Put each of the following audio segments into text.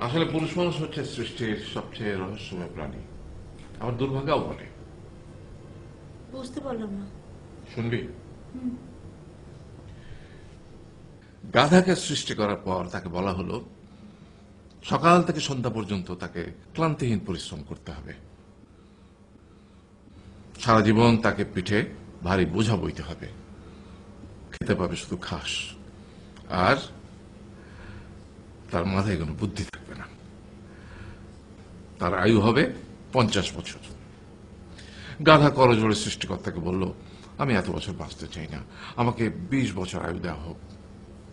আসলে পুরুষ মানুষ হচ্ছে সৃষ্টির সবচেয়ে রহস্যময় প্রাণী, আবার দুর্ভাগ্যও বটে। বুঝতে পারলাম না। শুনবি? গাধাকে সৃষ্টি করার পর তাকে বলা হলো সকাল থেকে সন্ধ্যা পর্যন্ত তাকে ক্লান্তিহীন পরিশ্রম করতে হবে। সারা জীবন তাকে পিঠে ভারী বোঝা বইতে হবে, খেতে পাবে শুধু ঘাস, আর তার মাথায় কোনো বুদ্ধি থাকবে না। তার আয়ু হবে 50 বছর। গাধা করজোড়ে সৃষ্টিকর্তাকে বলল, আমি এত বছর বাঁচতে চাই না, আমাকে 20 বছর আয়ু দেওয়া হোক।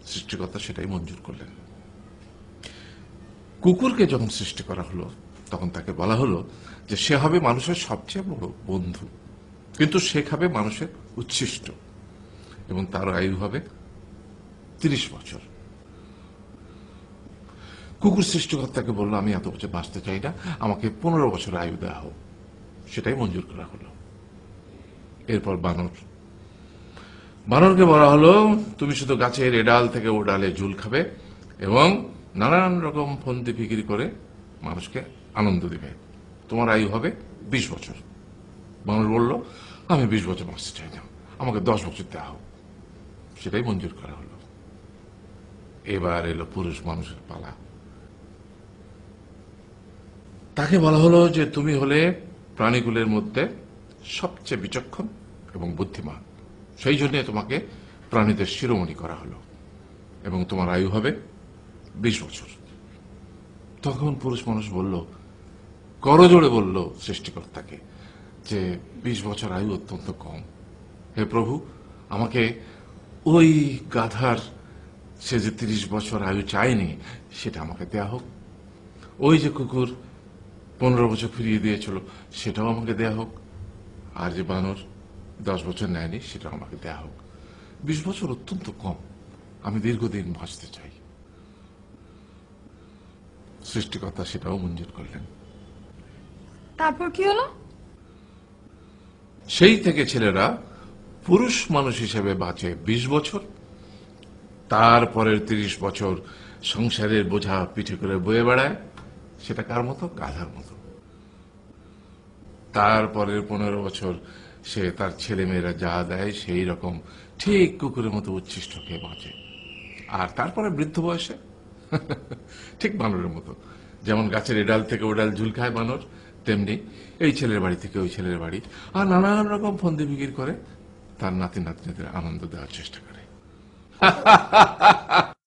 সৃষ্টিকর্তা সেটাই মঞ্জুর করলেন। কুকুরকে যখন সৃষ্টি করা হলো তখন তাকে বলা হলো যে সে হবে মানুষের সবচেয়ে বড় বন্ধু, কিন্তু সে খাবে মানুষের উচ্ছিষ্ট, এবং তার আয়ু হবে 30 বছর। কুকুর সৃষ্টিকর্তাকে বলল, আমি এত বছর বাঁচতে চাই না, আমাকে 15 বছর আয়ু দেওয়া হোক। সেটাই মঞ্জুর করা হলো। এরপর বানরকে বলা হলো, তুমি শুধু গাছের এ ডাল থেকে ও ডালে ঝুল খাবে এবং নানান রকম ফন্দি ফিকিরি করে মানুষকে আনন্দ দিবে। তোমার আয়ু হবে 20 বছর। বানর বলল, আমি 20 বছর বাঁচতে চাই না, আমাকে 10 বছর দেওয়া হোক। সেটাই মঞ্জুর করা হলো। এবার এলো পুরুষ মানুষের পালা। তাকে বলা হলো যে তুমি হলে প্রাণীগুলোর মধ্যে সবচেয়ে বিচক্ষণ এবং বুদ্ধিমান, সেই জন্য তোমাকে প্রাণীদের শিরোমণি করা হলো এবং তোমার আয়ু হবে 20 বছর। তখন পুরুষ মানুষ বলল, করজোড়ে বলল সৃষ্টিকর্তাকে যে 20 বছর আয়ু অত্যন্ত কম। হে প্রভু, আমাকে ওই গাধার সে যে 30 বছর আয়ু চায়নি সেটা আমাকে দেয়া হোক। ওই যে কুকুর 15 বছর ফিরিয়ে দিয়েছিল সেটাও আমাকে দেয়া হোক। আর যে বানর 10 বছর নেয়নি সেটাও আমাকে দেয়া হোক। 20 বছর অত্যন্ত কম, আমি দীর্ঘদিন বাঁচতে চাই। সৃষ্টিকর্তা সেটাও মঞ্জুর করলেন। তারপর কি হলো? সেই থেকে ছেলেরা পুরুষ মানুষ হিসেবে বাঁচে 20 বছর, তারপরের 30 বছর সংসারের বোঝা পিঠে করে বয়ে বেড়ায়। সেটা কার মতো? গাধার মতো। তারপরের 15 বছর সে তার ছেলে মেয়েরা যা দেয় সেই রকম ঠিক কুকুরের মতো উচ্ছিষ্ট খেয়ে বাঁচে। আর তারপরে বৃদ্ধ বয়সে ঠিক বানরের মতো, যেমন গাছের এডাল থেকে ওডাল ঝুল খায় বানর, তেমনি এই ছেলের বাড়ি থেকে ওই ছেলের বাড়ি আর নানান রকম ফন্দি বিক্রি করে তার নাতি নাতনিদের আনন্দ দেওয়ার চেষ্টা করে।